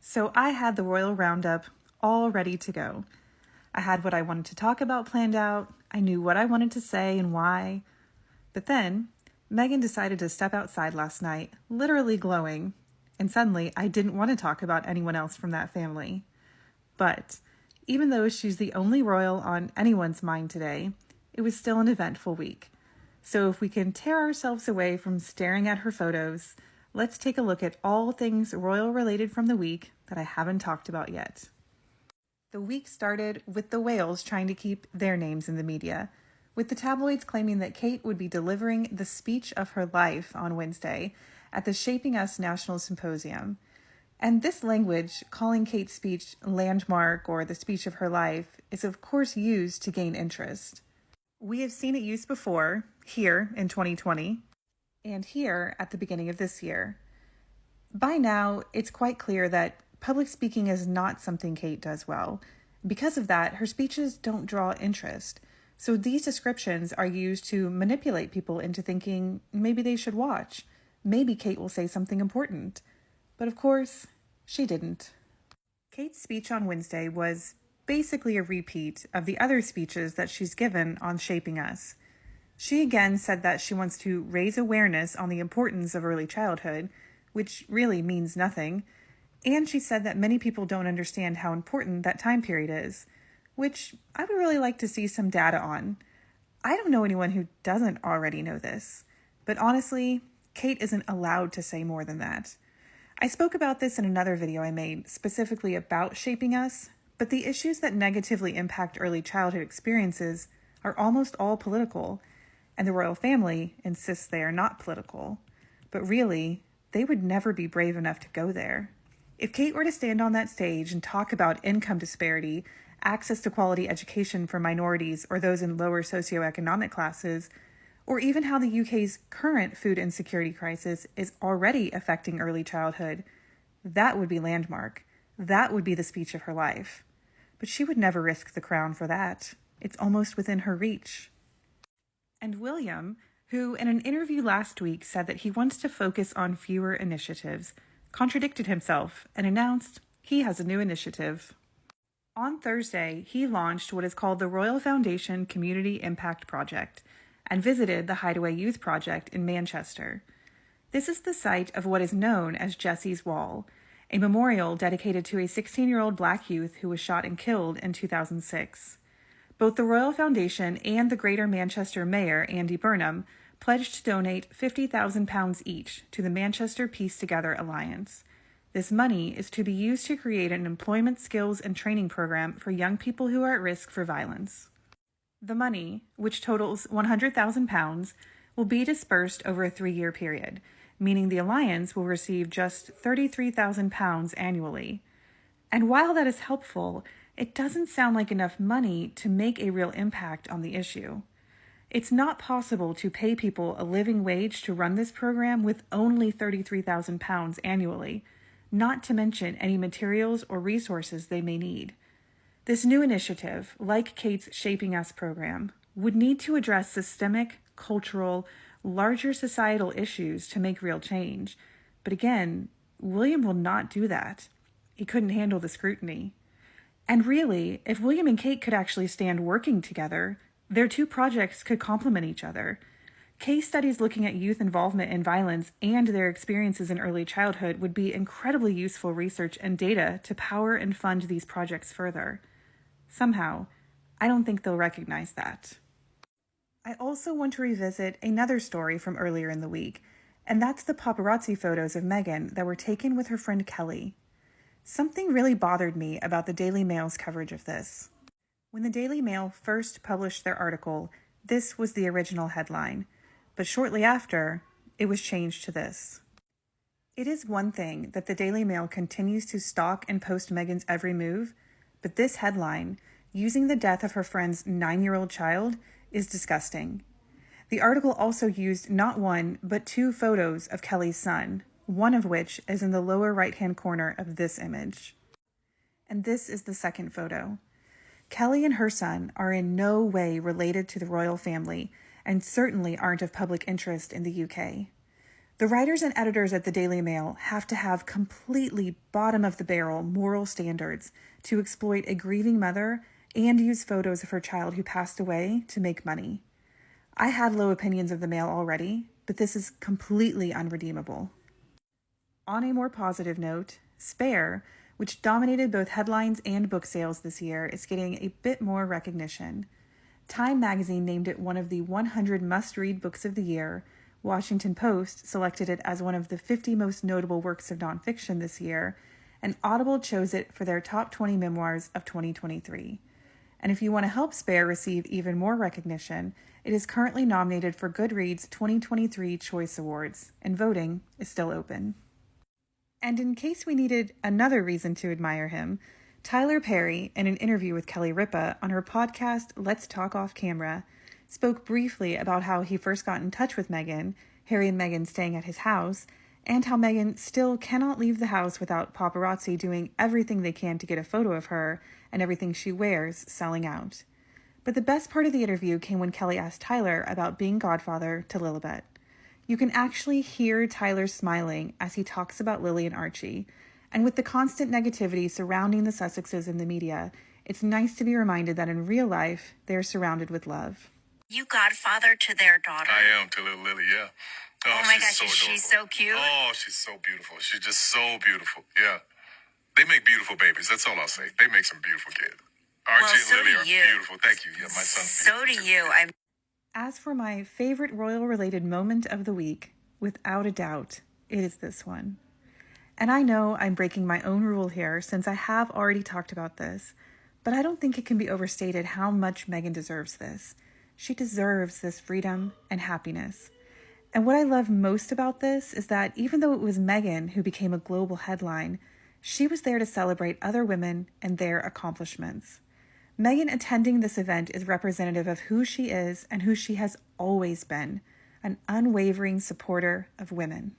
So I had the Royal Roundup all ready to go. I had what I wanted to talk about planned out. I knew what I wanted to say and why. But then, Megan decided to step outside last night, literally glowing, and suddenly I didn't want to talk about anyone else from that family. But even though she's the only royal on anyone's mind today, it was still an eventful week. So if we can tear ourselves away from staring at her photos, let's take a look at all things royal related from the week that I haven't talked about yet. The week started with the Wales trying to keep their names in the media, with the tabloids claiming that Kate would be delivering the speech of her life on Wednesday at the Shaping Us National Symposium. And this language, calling Kate's speech landmark or the speech of her life, is of course used to gain interest. We have seen it used before, here in 2020, and here at the beginning of this year. By now, it's quite clear that public speaking is not something Kate does well. Because of that, her speeches don't draw interest. So these descriptions are used to manipulate people into thinking maybe they should watch. Maybe Kate will say something important. But of course, she didn't. Kate's speech on Wednesday was basically a repeat of the other speeches that she's given on Shaping Us. She again said that she wants to raise awareness on the importance of early childhood, which really means nothing, and she said that many people don't understand how important that time period is, which I would really like to see some data on. I don't know anyone who doesn't already know this, but honestly, Kate isn't allowed to say more than that. I spoke about this in another video I made specifically about Shaping Us, but the issues that negatively impact early childhood experiences are almost all political, and the royal family insists they are not political. But really, they would never be brave enough to go there. If Kate were to stand on that stage and talk about income disparity, access to quality education for minorities or those in lower socioeconomic classes, or even how the UK's current food insecurity crisis is already affecting early childhood, that would be landmark. That would be the speech of her life. But she would never risk the crown for that. It's almost within her reach. And William, who in an interview last week said that he wants to focus on fewer initiatives, contradicted himself and announced he has a new initiative. On Thursday, he launched what is called the Royal Foundation Community Impact Project and visited the Hideaway Youth Project in Manchester. This is the site of what is known as Jesse's Wall, a memorial dedicated to a 16-year-old black youth who was shot and killed in 2006. Both the Royal Foundation and the Greater Manchester Mayor, Andy Burnham, pledged to donate £50,000 each to the Manchester Peace Together Alliance. This money is to be used to create an employment skills and training program for young people who are at risk for violence. The money, which totals £100,000, will be dispersed over a 3-year period, meaning the Alliance will receive just £33,000 annually. And while that is helpful, it doesn't sound like enough money to make a real impact on the issue. It's not possible to pay people a living wage to run this program with only £33,000 annually, not to mention any materials or resources they may need. This new initiative, like Kate's Shaping Us program, would need to address systemic, cultural, larger societal issues to make real change. But again, William will not do that. He couldn't handle the scrutiny. And really, if William and Kate could actually stand working together, their two projects could complement each other. Case studies looking at youth involvement in violence and their experiences in early childhood would be incredibly useful research and data to power and fund these projects further. Somehow, I don't think they'll recognize that. I also want to revisit another story from earlier in the week, and that's the paparazzi photos of Meghan that were taken with her friend Kelly. Something really bothered me about the Daily Mail's coverage of this. When the Daily Mail first published their article, this was the original headline, but shortly after, it was changed to this. It is one thing that the Daily Mail continues to stalk and post Meghan's every move, but this headline, using the death of her friend's 9-year-old child, is disgusting. The article also used not one, but 2 photos of Kelly's son, one of which is in the lower right-hand corner of this image. And this is the second photo. Kelly and her son are in no way related to the royal family and certainly aren't of public interest in the UK. The writers and editors at the Daily Mail have to have completely bottom-of-the-barrel moral standards to exploit a grieving mother and use photos of her child who passed away to make money. I had low opinions of the Mail already, but this is completely unredeemable. On a more positive note, Spare, which dominated both headlines and book sales this year, is getting a bit more recognition. Time magazine named it one of the 100 must-read books of the year. Washington Post selected it as one of the 50 most notable works of nonfiction this year, and Audible chose it for their top 20 memoirs of 2023. And if you want to help Spare receive even more recognition, it is currently nominated for Goodreads' 2023 Choice Awards, and voting is still open. And in case we needed another reason to admire him, Tyler Perry, in an interview with Kelly Ripa on her podcast Let's Talk Off Camera, spoke briefly about how he first got in touch with Meghan, Harry and Meghan staying at his house, and how Meghan still cannot leave the house without paparazzi doing everything they can to get a photo of her and everything she wears selling out. But the best part of the interview came when Kelly asked Tyler about being godfather to Lilibet. You can actually hear Tyler smiling as he talks about Lily and Archie, and with the constant negativity surrounding the Sussexes in the media, it's nice to be reminded that in real life, they're surrounded with love. You godfather to their daughter? I am, to little Lily, yeah. Oh my gosh, is she so cute? Oh, she's so beautiful. She's just so beautiful, yeah. They make beautiful babies, that's all I'll say. They make some beautiful kids. Archie and Lily are beautiful. Thank you. Yeah, my son's beautiful. So do you. As for my favorite royal-related moment of the week, without a doubt, it is this one. And I know I'm breaking my own rule here since I have already talked about this, but I don't think it can be overstated how much Meghan deserves this. She deserves this freedom and happiness. And what I love most about this is that even though it was Meghan who became a global headline, she was there to celebrate other women and their accomplishments. Meghan attending this event is representative of who she is and who she has always been, an unwavering supporter of women.